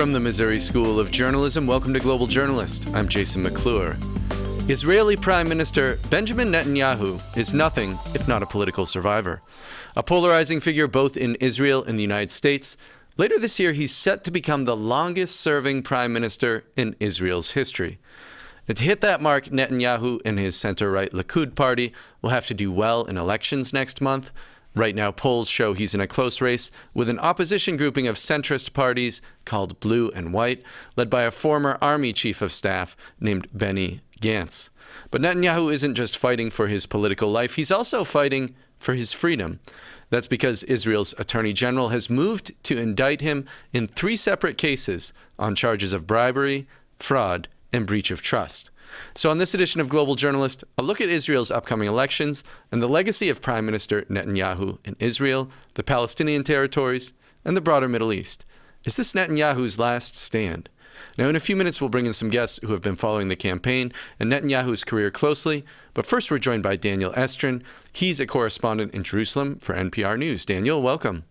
From the Missouri School of Journalism, welcome to Global Journalist. I'm Jason McClure. Israeli Prime Minister Benjamin Netanyahu is nothing if not a political survivor. A polarizing figure both in Israel and the United States, later this year he's set to become the longest-serving prime minister in Israel's history. And to hit that mark, Netanyahu and his center-right Likud party will have to do well in elections next month. Right now, polls show he's in a close race with an opposition grouping of centrist parties called Blue and White, led by a former army chief of staff named Benny Gantz. But Netanyahu isn't just fighting for his political life, he's also fighting for his freedom. That's because Israel's attorney general has moved to indict him in 3 separate cases on charges of bribery, fraud, and breach of trust. So on this edition of Global Journalist, a look at Israel's upcoming elections and the legacy of Prime Minister Netanyahu in Israel, the Palestinian territories, and the broader Middle East. Is this Netanyahu's last stand? Now, in a few minutes, we'll bring in some guests who have been following the campaign and Netanyahu's career closely. But first, we're joined by Daniel Estrin. He's a correspondent in Jerusalem for NPR News. Daniel, welcome.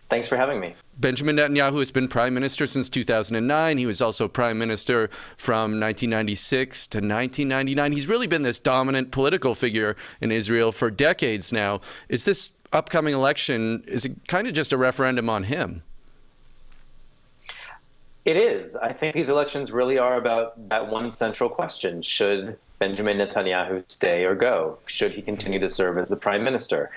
Thanks for having me. Benjamin Netanyahu has been prime minister since 2009. He was also prime minister from 1996 to 1999. He's really been this dominant political figure in Israel for decades now. Is this upcoming election, is it kind of just a referendum on him? It is. I think these elections really are about that one central question. Should Benjamin Netanyahu stay or go? Should he continue to serve as the prime minister?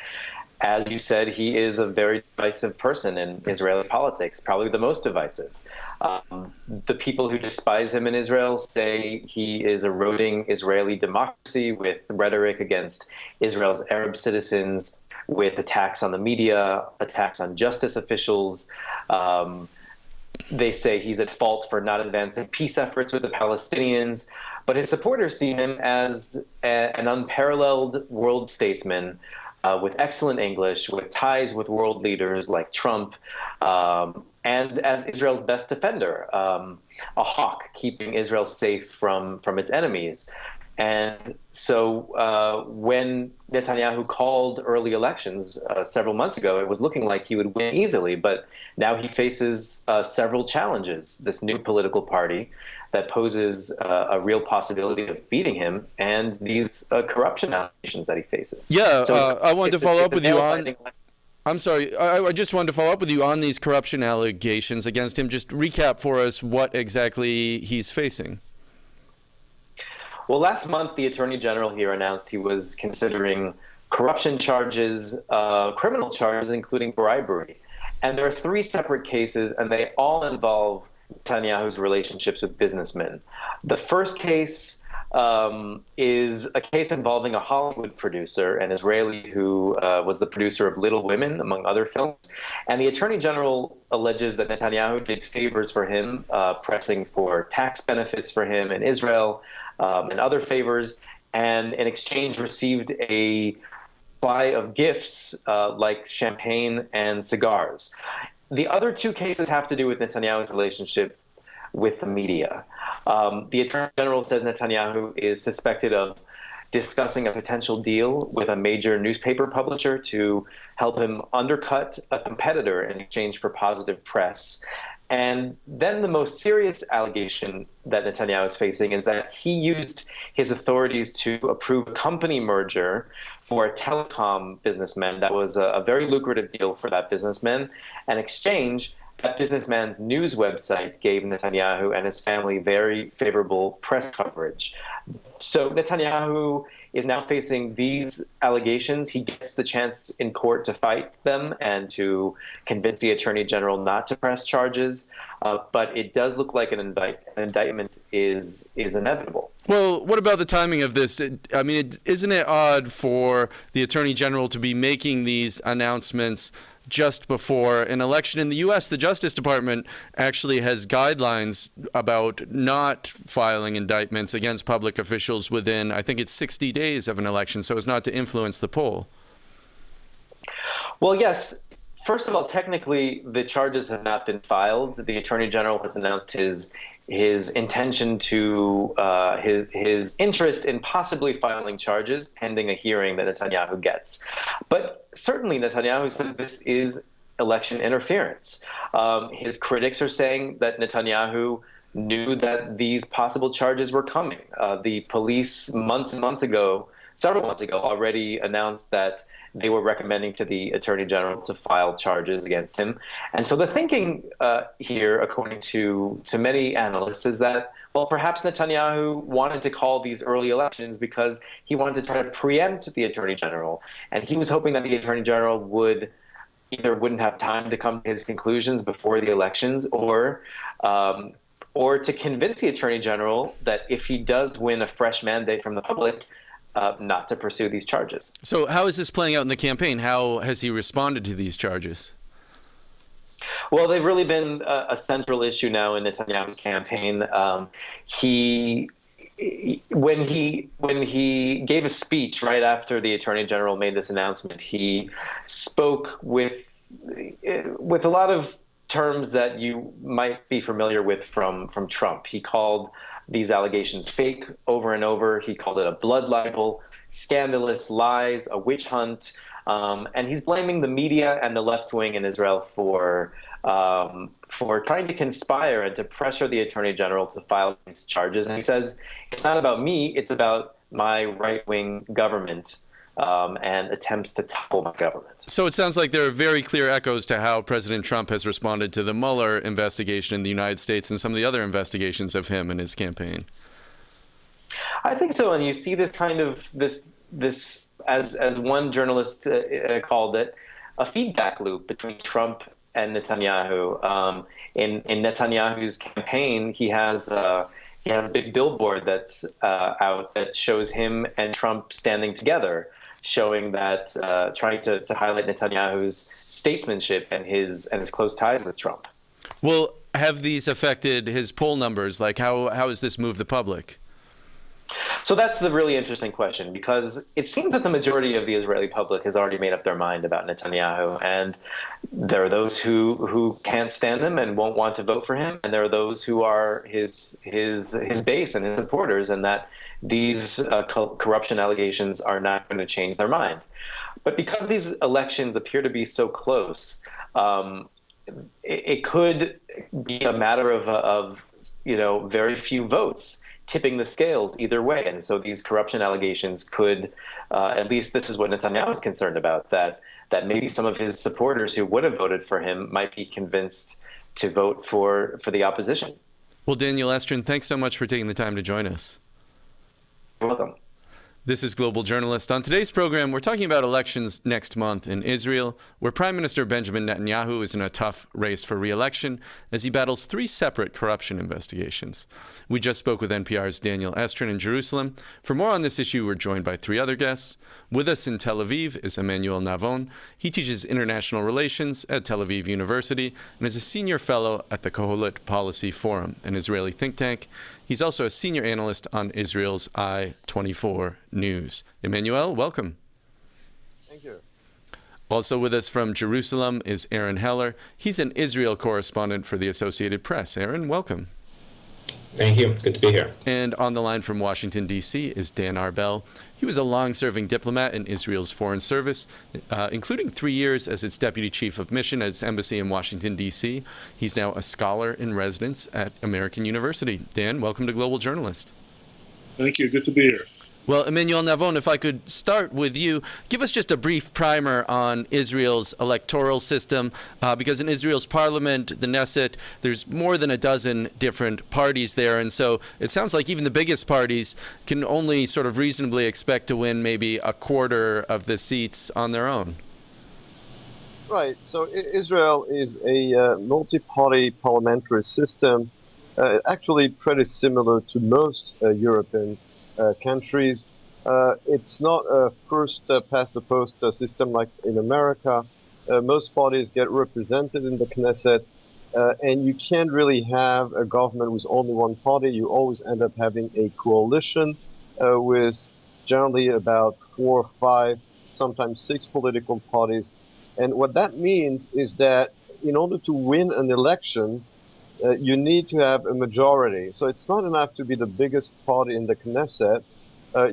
As you said, he is a very divisive person in Israeli politics, probably the most divisive. The people who despise him in Israel say he is eroding Israeli democracy with rhetoric against Israel's Arab citizens, with attacks on the media, attacks on justice officials. They say he's at fault for not advancing peace efforts with the Palestinians. But his supporters see him as an unparalleled world statesman, with excellent English, with ties with world leaders like Trump, and as Israel's best defender, a hawk keeping Israel safe from its enemies. And so when Netanyahu called early elections several months ago, it was looking like he would win easily. But now he faces several challenges, this new political party that poses a real possibility of beating him, and these corruption allegations that he faces. Yeah, so I wanted to follow up with you on... I'm sorry, I just wanted to follow up with you on these corruption allegations against him. Just recap for us what exactly he's facing. Well, last month, the Attorney General here announced he was considering corruption charges, criminal charges, including bribery. And there are 3 separate cases, and they all involve Netanyahu's relationships with businessmen. The first case is a case involving a Hollywood producer, an Israeli who was the producer of Little Women, among other films. And the Attorney General alleges that Netanyahu did favors for him, pressing for tax benefits for him in Israel and other favors, and in exchange received a supply of gifts like champagne and cigars. The other 2 cases have to do with Netanyahu's relationship with the media. The Attorney General says Netanyahu is suspected of discussing a potential deal with a major newspaper publisher to help him undercut a competitor in exchange for positive press. And then the most serious allegation that Netanyahu is facing is that he used his authorities to approve a company merger for a telecom businessman that was a very lucrative deal for that businessman. In exchange, that businessman's news website gave Netanyahu and his family very favorable press coverage. So Netanyahu is now facing these allegations. He gets the chance in court to fight them and to convince the Attorney General not to press charges. But it does look like an indictment is inevitable. Well, what about the timing of this? Isn't it odd for the Attorney General to be making these announcements just before an election? In the U.S., the Justice Department actually has guidelines about not filing indictments against public officials within, I think it's 60 days of an election, so as not to influence the poll. Well, yes. First of all, technically, the charges have not been filed. The Attorney General has announced his intention to his interest in possibly filing charges pending a hearing that Netanyahu gets. But certainly Netanyahu says this is election interference. His critics are saying that Netanyahu knew that these possible charges were coming. The police several months ago, already announced that they were recommending to the Attorney General to file charges against him. And so the thinking here, according to many analysts, is that, well, perhaps Netanyahu wanted to call these early elections because he wanted to try to preempt the Attorney General. And he was hoping that the Attorney General would either wouldn't have time to come to his conclusions before the elections, or to convince the Attorney General that if he does win a fresh mandate from the public, not to pursue these charges. So how is this playing out in the campaign? How has he responded to these charges? Well, they've really been a central issue now in Netanyahu's campaign. When he gave a speech right after the Attorney General made this announcement, he spoke with a lot of terms that you might be familiar with from Trump. He called these allegations fake over and over. He called it a blood libel, scandalous lies, a witch hunt, and he's blaming the media and the left wing in Israel for trying to conspire and to pressure the Attorney General to file these charges. And he says, it's not about me, it's about my right-wing government and attempts to topple my government. So it sounds like there are very clear echoes to how President Trump has responded to the Mueller investigation in the United States and some of the other investigations of him and his campaign. I think so, and you see this kind of this as one journalist called it, a feedback loop between Trump and Netanyahu. In Netanyahu's campaign, he has a big billboard that's out that shows him and Trump standing together, showing that trying to highlight Netanyahu's statesmanship and his close ties with Trump. Well, have these affected his poll numbers? Like, how has this moved the public? So that's the really interesting question, because it seems that the majority of the Israeli public has already made up their mind about Netanyahu, and there are those who can't stand him and won't want to vote for him, and there are those who are his base and his supporters, and that these corruption allegations are not going to change their mind. But because these elections appear to be so close, it could be a matter of very few votes tipping the scales either way. And so these corruption allegations could, at least this is what Netanyahu is concerned about, that maybe some of his supporters who would have voted for him might be convinced to vote for the opposition. Well, Daniel Estrin, thanks so much for taking the time to join us. You're welcome. This is Global Journalist. On today's program, we're talking about elections next month in Israel, where Prime Minister Benjamin Netanyahu is in a tough race for re-election as he battles 3 separate corruption investigations. We just spoke with NPR's Daniel Estrin in Jerusalem. For more on this issue, we're joined by 3 other guests. With us in Tel Aviv is Emmanuel Navon. He teaches international relations at Tel Aviv University and is a senior fellow at the Kohelet Policy Forum, an Israeli think tank. He's also a senior analyst on Israel's I-24 News. Emmanuel, welcome. Thank you. Also with us from Jerusalem is Aaron Heller. He's an Israel correspondent for the Associated Press. Aaron, welcome. Thank you. It's good to be here. And on the line from Washington, D.C. is Dan Arbel. He was a long-serving diplomat in Israel's foreign service, including 3 years as its deputy chief of mission at its embassy in Washington, D.C. He's now a scholar in residence at American University. Dan, welcome to Global Journalist. Thank you. Good to be here. Well, Emmanuel Navon, if I could start with you, give us just a brief primer on Israel's electoral system, because in Israel's parliament, the Knesset, there's more than a dozen different parties there, and so it sounds like even the biggest parties can only sort of reasonably expect to win maybe a quarter of the seats on their own. Right. So Israel is a multi-party parliamentary system, actually pretty similar to most European countries. It's not a first-past-the-post system like in America. Most parties get represented in the Knesset, and you can't really have a government with only one party. You always end up having a coalition with generally about 4 or 5, sometimes 6 political parties. And what that means is that in order to win an election, you need to have a majority. So it's not enough to be the biggest party in the Knesset.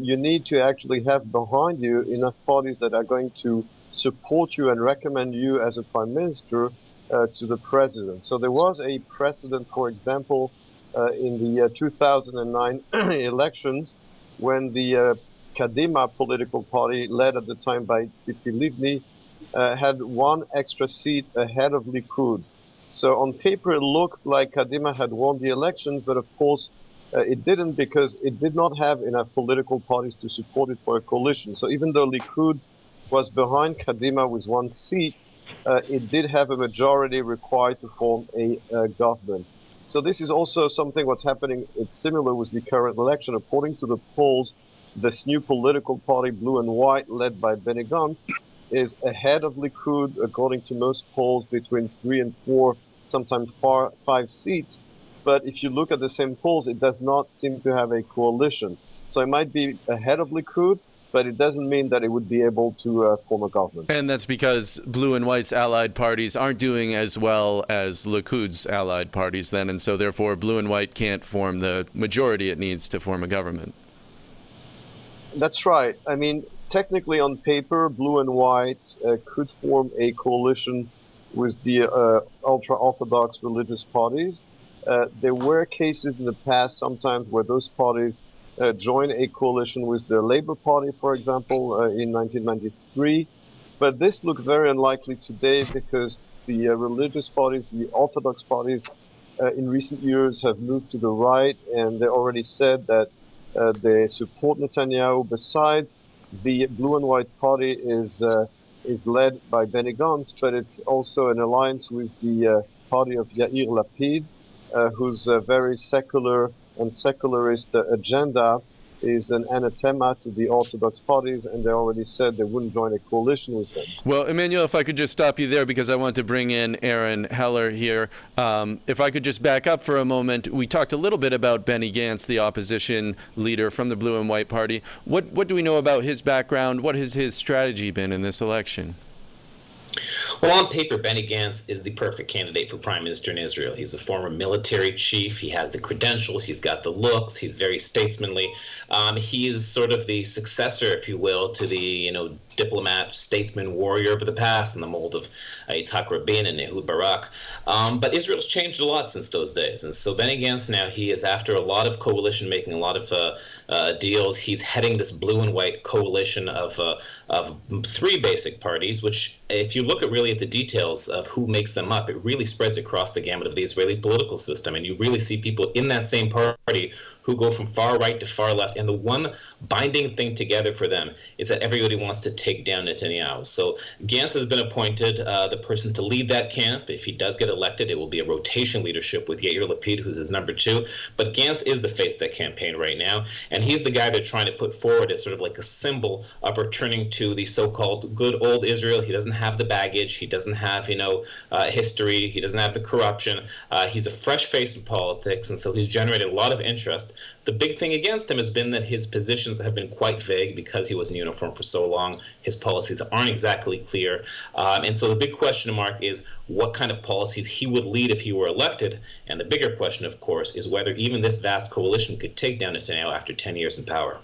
You need to actually have behind you enough parties that are going to support you and recommend you as a prime minister to the president. So there was a precedent, for example, in the 2009 elections when the Kadima political party, led at the time by Tzipi Livni, had one extra seat ahead of Likud. So on paper, it looked like Kadima had won the elections, but of course, it didn't because it did not have enough political parties to support it for a coalition. So even though Likud was behind Kadima with one seat, it did have a majority required to form a government. So this is also something what's happening. It's similar with the current election. According to the polls, this new political party, Blue and White, led by Benny Gantz, is ahead of Likud, according to most polls, between 3 and 4, sometimes 5 seats. But if you look at the same polls, it does not seem to have a coalition. So it might be ahead of Likud, but it doesn't mean that it would be able to form a government. And that's because Blue and White's allied parties aren't doing as well as Likud's allied parties then, and so therefore Blue and White can't form the majority it needs to form a government. That's right. I mean, technically on paper, Blue and White could form a coalition with the ultra-Orthodox religious parties. There were cases in the past sometimes where those parties joined a coalition with the Labour Party, for example, in 1993. But this looks very unlikely today because the religious parties, the Orthodox parties, in recent years have moved to the right, and they already said that they support Netanyahu. Besides, the Blue and White party is led by Benny Gantz, but it's also an alliance with the party of Yair Lapid, whose very secular and secularist agenda is an anathema to the Orthodox parties, and they already said they wouldn't join a coalition with them. Well, Emmanuel, if I could just stop you there because I want to bring in Aaron Heller here. If I could just back up for a moment, we talked a little bit about Benny Gantz, the opposition leader from the Blue and White Party. What do we know about his background? What has his strategy been in this election? Well, on paper, Benny Gantz is the perfect candidate for prime minister in Israel. He's a former military chief. He has the credentials. He's got the looks. He's very statesmanly. He is sort of the successor, if you will, to the diplomat, statesman, warrior of the past in the mold of Yitzhak Rabin and Ehud Barak. But Israel's changed a lot since those days. And so Benny Gantz now, he is after a lot of coalition making, a lot of deals. He's heading this Blue and White coalition of 3 basic parties, which if you look at really at the details of who makes them up, it really spreads across the gamut of the Israeli political system. And you really see people in that same party who go from far right to far left. And the one binding thing together for them is that everybody wants to take down Netanyahu. So Gantz has been appointed the person to lead that camp. If he does get elected, it will be a rotation leadership with Yair Lapid, who's his number 2. But Gantz is the face of that campaign right now. And he's the guy they're trying to put forward as sort of like a symbol of returning to the so-called good old Israel. He doesn't have the baggage. He doesn't have, history. He doesn't have the corruption. He's a fresh face in politics, and so he's generated a lot of interest. The big thing against him has been that his positions have been quite vague because he was in uniform for so long. His policies aren't exactly clear. And so the big question mark is what kind of policies he would lead if he were elected. And the bigger question, of course, is whether even this vast coalition could take down Netanyahu after 10 years in power.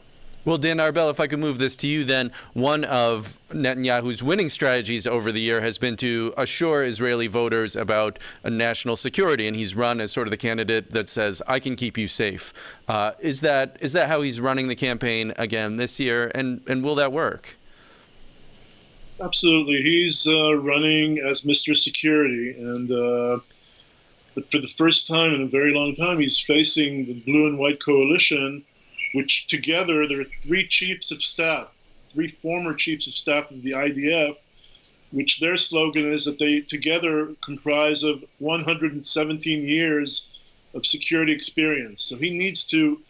Well, Dan Arbel, if I could move this to you then, one of Netanyahu's winning strategies over the year has been to assure Israeli voters about national security, and he's run as sort of the candidate that says, I can keep you safe. Is that how he's running the campaign again this year, and will that work? Absolutely. He's running as Mr. Security, and but for the first time in a very long time, he's facing the Blue and White coalition, which together, there are 3 chiefs of staff, 3 former chiefs of staff of the IDF, which their slogan is that they together comprise of 117 years of security experience. So he needs to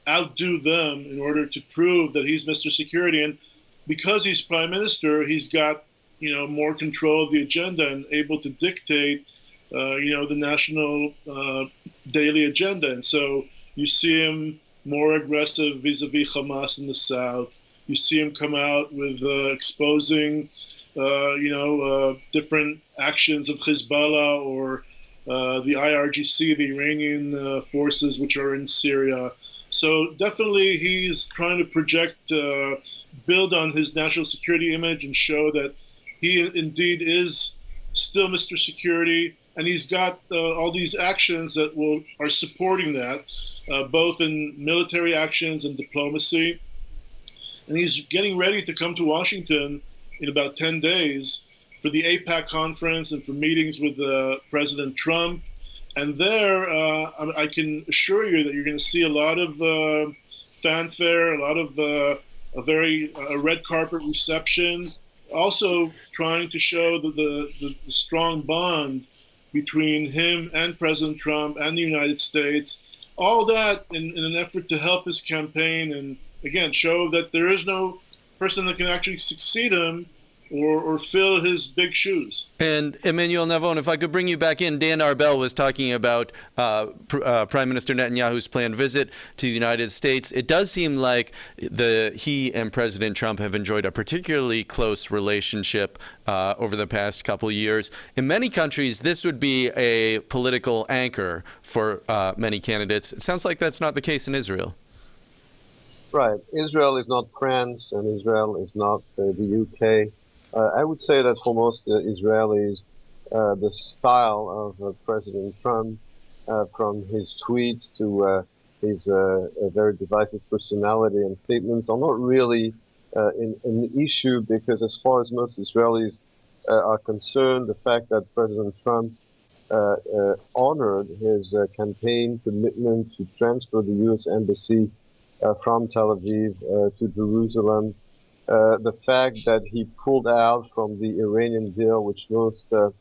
outdo them in order to prove that he's Mr. Security. And because he's prime minister, he's got, more control of the agenda and able to dictate, the national daily agenda. And so you see him more aggressive vis-a-vis Hamas in the south. You see him come out with exposing, different actions of Hezbollah or the IRGC, the Iranian forces which are in Syria. So definitely he's trying to project, build on his national security image and show that he indeed is still Mr. Security, and he's got all these actions that are supporting that, both in military actions and diplomacy. And he's getting ready to come to Washington in about 10 days for the AIPAC conference and for meetings with President Trump. And there, I can assure you that you're going to see a lot of fanfare, a lot of a very red carpet reception, also trying to show the strong bond between him and President Trump and the United States. All that in an effort to help his campaign and, again, show that there is no person that can actually succeed him or fill his big shoes. And Emmanuel Navon, if I could bring you back in, Dan Arbel was talking about Prime Minister Netanyahu's planned visit to the United States. It does seem like he and President Trump have enjoyed a particularly close relationship over the past couple of years. In many countries, this would be a political anchor for many candidates. It sounds like that's not the case in Israel. Right. Israel is not France, and Israel is not the UK. I would say that for most Israelis, the style of President Trump, from his tweets to his very divisive personality and statements, are not really an issue, because as far as most Israelis are concerned, the fact that President Trump honored his campaign commitment to transfer the U.S. embassy from Tel Aviv to Jerusalem, the fact that he pulled out from the Iranian deal, the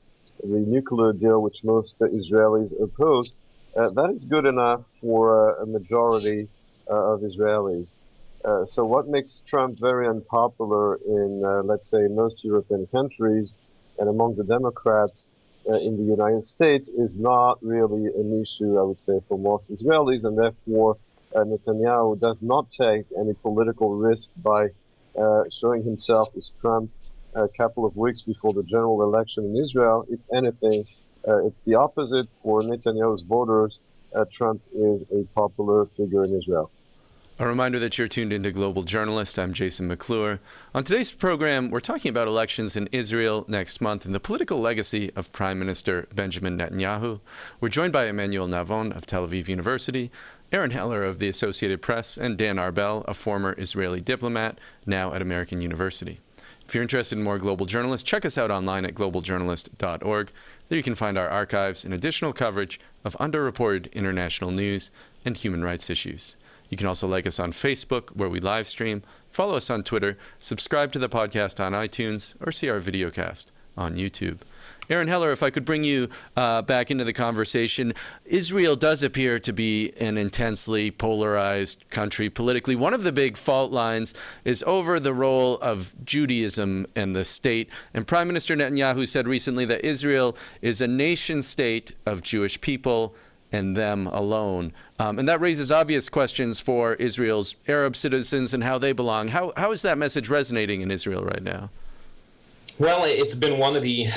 nuclear deal, which most Israelis oppose, that is good enough for a majority of Israelis. So what makes Trump very unpopular in, let's say, most European countries and among the Democrats in the United States is not really an issue, I would say, for most Israelis, and therefore Netanyahu does not take any political risk by showing himself as Trump a couple of weeks before the general election in Israel. If anything, it's the opposite. For Netanyahu's voters, Trump is a popular figure in Israel. A reminder that you're tuned into Global Journalist. I'm Jason McClure. On today's program, we're talking about elections in Israel next month and the political legacy of Prime Minister Benjamin Netanyahu. We're joined by Emmanuel Navon of Tel Aviv University, Aaron Heller of the Associated Press, and Dan Arbel, a former Israeli diplomat, now at American University. If you're interested in more Global Journalists, check us out online at globaljournalist.org. There you can find our archives and additional coverage of underreported international news and human rights issues. You can also like us on Facebook, where we live stream, follow us on Twitter, subscribe to the podcast on iTunes, or see our videocast on YouTube. Aaron Heller, if I could bring you back into the conversation. Israel does appear to be an intensely polarized country politically. One of the big fault lines is over the role of Judaism and the state. And Prime Minister Netanyahu said recently that Israel is a nation state of Jewish people and them alone. And that raises obvious questions for Israel's Arab citizens and how they belong. How is that message resonating in Israel right now? Well, it's been one of the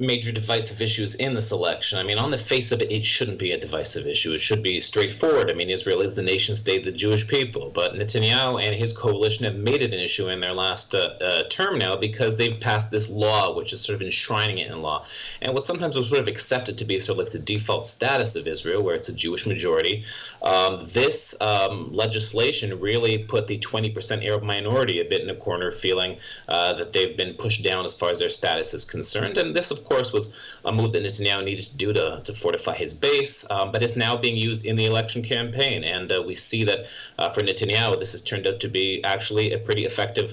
major divisive issues in this election. I mean, on the face of it, it shouldn't be a divisive issue. It should be straightforward. I mean, Israel is the nation state of the Jewish people. But Netanyahu and his coalition have made it an issue in their last term now because they've passed this law, which is sort of enshrining it in law. And what sometimes was sort of accepted to be sort of like the default status of Israel, where it's a Jewish majority, this legislation really put the 20% Arab minority a bit in a corner, feeling that they've been pushed down as far as their status is concerned. And this, of course, was a move that Netanyahu needed to do to fortify his base, but it's now being used in the election campaign. And we see that for Netanyahu, this has turned out to be actually a pretty effective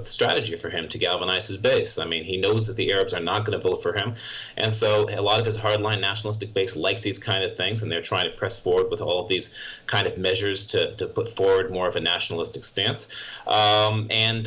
strategy for him to galvanize his base. I mean, he knows that the Arabs are not going to vote for him, and so a lot of his hardline nationalistic base likes these kind of things, and they're trying to press forward with all of these kind of measures to put forward more of a nationalistic stance, and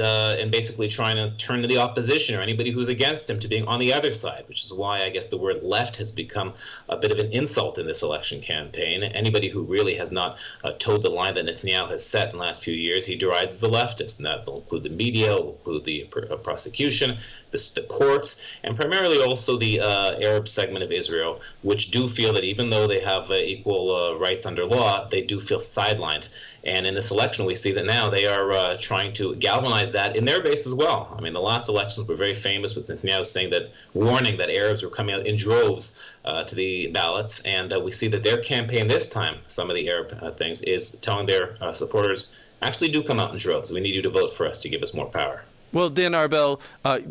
basically trying to turn to the opposition or anybody who's against him to being on the other side, which is why I guess the word left has become a bit of an insult in this election campaign. Anybody who really has not toed the line that Netanyahu has set in the last few years, he derides as a leftist, and that That will include the media, will include the prosecution, the courts, and primarily also the Arab segment of Israel, which do feel that even though they have equal rights under law, they do feel sidelined. And in this election, we see that now they are trying to galvanize that in their base as well. I mean, the last elections were very famous with Netanyahu saying that, warning that Arabs were coming out in droves to the ballots. And we see that their campaign this time, some of the Arab things, is telling their supporters, actually do come out in droves. We need you to vote for us to give us more power. Well, Dan Arbel,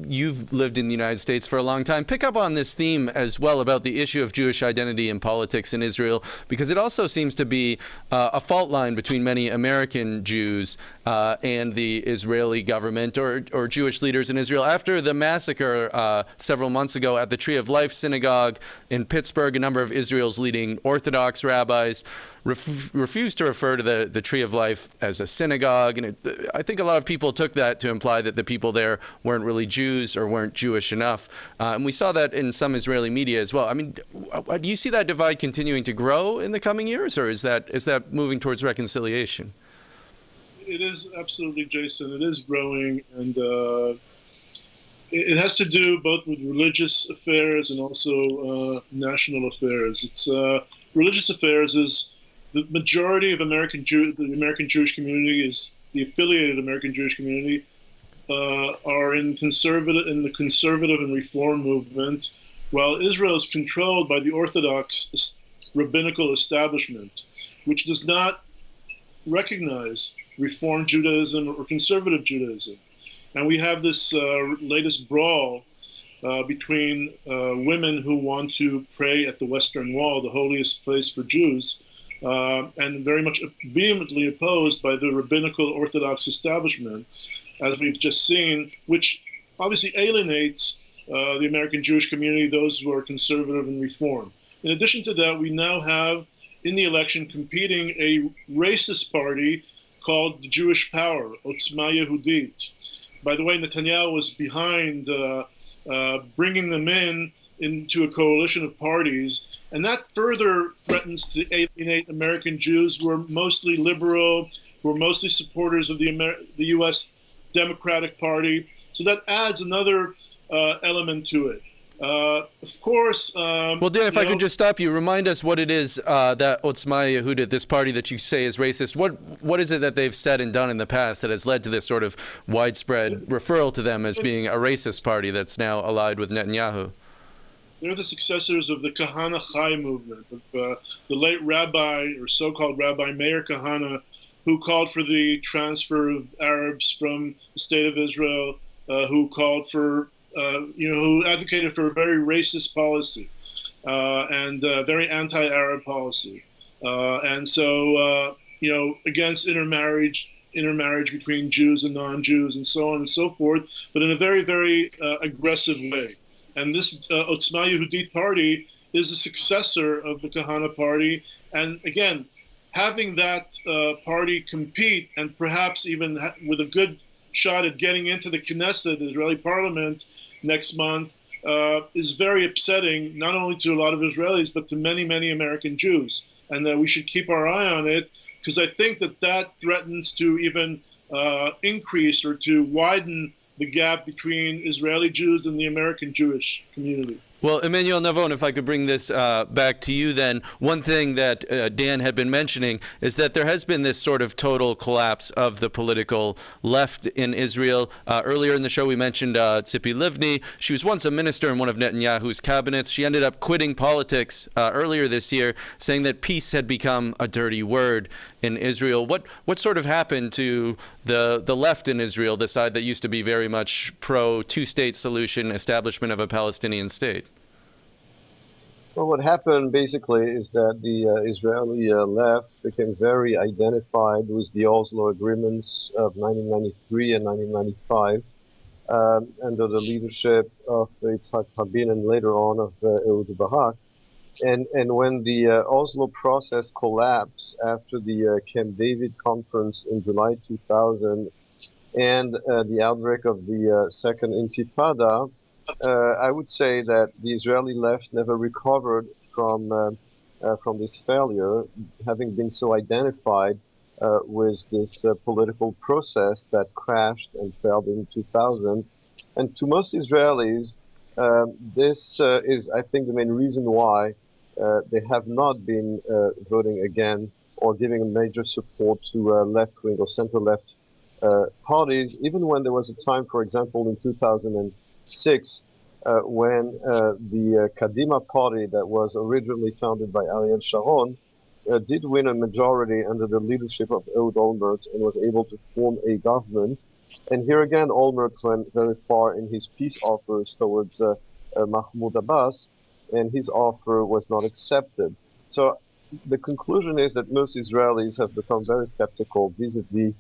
you've lived in the United States for a long time. Pick up on this theme as well about the issue of Jewish identity and politics in Israel, because it also seems to be a fault line between many American Jews and the Israeli government or Jewish leaders in Israel. After the massacre several months ago at the Tree of Life synagogue in Pittsburgh, a number of Israel's leading Orthodox rabbis refused to refer to the Tree of Life as a synagogue. And I think a lot of people took that to imply that the people there weren't really Jews or weren't Jewish enough. And we saw that in some Israeli media as well. I mean, do you see that divide continuing to grow in the coming years, or is that moving towards reconciliation? It is absolutely, Jason. It is growing, and it has to do both with religious affairs and also national affairs. It's religious affairs is the majority of the American Jewish community is the affiliated American Jewish community are in the conservative and reform movement, while Israel is controlled by the Orthodox rabbinical establishment, which does not recognize Reform Judaism or conservative Judaism. And we have this latest brawl between women who want to pray at the Western Wall, the holiest place for Jews, and very much vehemently opposed by the rabbinical Orthodox establishment, as we've just seen, which obviously alienates the American Jewish community, those who are conservative and reform. In addition to that, we now have in the election competing a racist party called the Jewish Power, Otzma Yehudit. By the way, Netanyahu was behind bringing them into a coalition of parties, and that further threatens to alienate American Jews who are mostly liberal, who are mostly supporters of the U.S. Democratic Party. So that adds another element to it. Of course. Well, Dan, if I could just stop you, remind us what it is that Otzma Yehudit, this party that you say is racist, what is it that they've said and done in the past that has led to this sort of widespread referral to them as being a racist party that's now allied with Netanyahu? They're the successors of the Kahana Chai movement, of the late rabbi, or so-called Rabbi Meir Kahana, who called for the transfer of Arabs from the state of Israel, who called for who advocated for a very racist policy and very anti-Arab policy, and so against intermarriage between Jews and non-Jews, and so on and so forth, but in a very, very aggressive way. And this Otzma Yehudit party is a successor of the Kahana party, and again, having that party compete and perhaps even with a good shot at getting into the Knesset, the Israeli parliament, next month is very upsetting, not only to a lot of Israelis, but to many, many American Jews. And that we should keep our eye on it, because I think that threatens to even increase or to widen the gap between Israeli Jews and the American Jewish community. Well, Emmanuel Navon, if I could bring this back to you then, one thing that Dan had been mentioning is that there has been this sort of total collapse of the political left in Israel. Earlier in the show, we mentioned Tzipi Livni. She was once a minister in one of Netanyahu's cabinets. She ended up quitting politics earlier this year, saying that peace had become a dirty word in Israel. What sort of happened to the left in Israel, the side that used to be very much pro two-state solution, establishment of a Palestinian state? Well, what happened basically is that the Israeli left became very identified with the Oslo agreements of 1993 and 1995 under the leadership of Yitzhak Rabin and later on of Ehud Barak. And when the Oslo process collapsed after the Camp David conference in July 2000 and the outbreak of the Second Intifada, I would say that the Israeli left never recovered from this failure, having been so identified with this political process that crashed and failed in 2000. And to most Israelis, this is, I think, the main reason why they have not been voting again or giving a major support to left-wing or center-left parties, even when there was a time, for example, in 2006, when the Kadima party that was originally founded by Ariel Sharon did win a majority under the leadership of Ehud Olmert and was able to form a government. And here again, Olmert went very far in his peace offers towards Mahmoud Abbas, and his offer was not accepted. So the conclusion is that most Israelis have become very skeptical vis-a-vis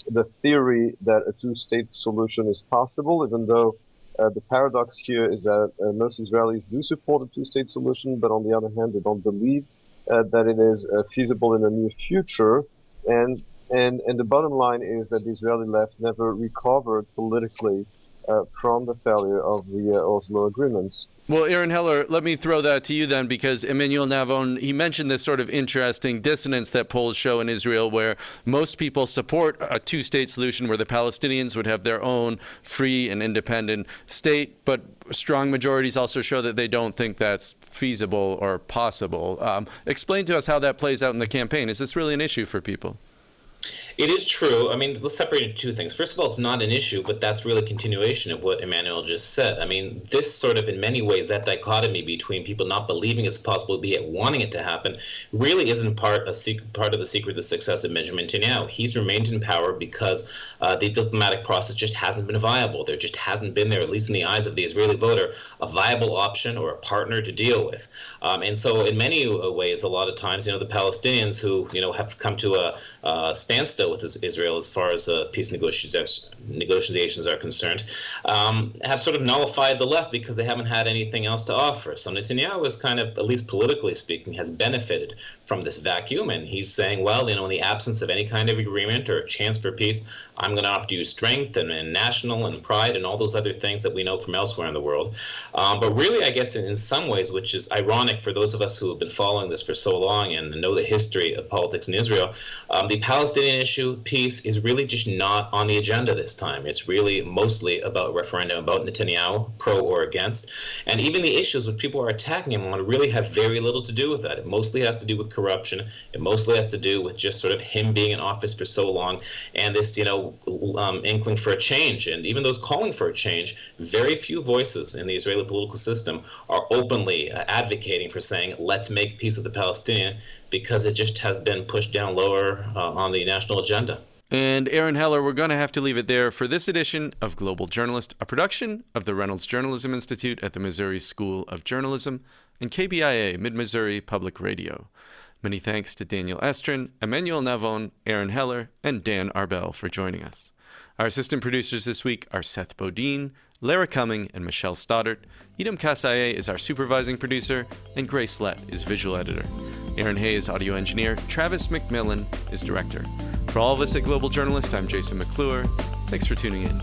the theory that a two-state solution is possible, even though the paradox here is that most Israelis do support a two-state solution, but on the other hand, they don't believe that it is feasible in the near future. And the bottom line is that the Israeli left never recovered politically from the failure of the Oslo agreements. Well, Aaron Heller, let me throw that to you then, because Emmanuel Navon, he mentioned this sort of interesting dissonance that polls show in Israel, where most people support a two-state solution where the Palestinians would have their own free and independent state, but strong majorities also show that they don't think that's feasible or possible. Explain to us how that plays out in the campaign. Is this really an issue for people? It is true. I mean, let's separate into two things. First of all, it's not an issue, but that's really a continuation of what Emmanuel just said. I mean, this sort of, in many ways, that dichotomy between people not believing it's possible, be it wanting it to happen, really isn't part of the secret of the success of Benjamin Netanyahu. He's remained in power because the diplomatic process just hasn't been viable. There just hasn't been there, at least in the eyes of the Israeli voter, a viable option or a partner to deal with. And so in many ways, a lot of times, the Palestinians who, have come to a standstill with Israel as far as peace negotiations are concerned, have sort of nullified the left because they haven't had anything else to offer. So Netanyahu is kind of, at least politically speaking, has benefited from this vacuum, and he's saying, well, in the absence of any kind of agreement or a chance for peace, I'm going to offer you strength and national and pride and all those other things that we know from elsewhere in the world. But really, I guess in some ways, which is ironic for those of us who have been following this for so long and know the history of politics in Israel, the Palestinian issue, peace, is really just not on the agenda this time. It's really mostly about referendum, about Netanyahu, pro or against. And even the issues which people are attacking him on really have very little to do with that. It mostly has to do with corruption. It mostly has to do with just sort of him being in office for so long and this, inkling for a change. And even those calling for a change, very few voices in the Israeli political system are openly advocating for saying, let's make peace with the Palestinians, because it just has been pushed down lower on the national agenda. And Aaron Heller, we're going to have to leave it there for this edition of Global Journalist, a production of the Reynolds Journalism Institute at the Missouri School of Journalism and KBIA, Mid-Missouri Public Radio. Many thanks to Daniel Estrin, Emmanuel Navon, Aaron Heller, and Dan Arbel for joining us. Our assistant producers this week are Seth Bodine, Lara Cumming, and Michelle Stoddart. Edom Kasaye is our supervising producer, and Grace Lett is visual editor. Aaron Hay is audio engineer. Travis McMillan is director. For all of us at Global Journalist, I'm Jason McClure. Thanks for tuning in.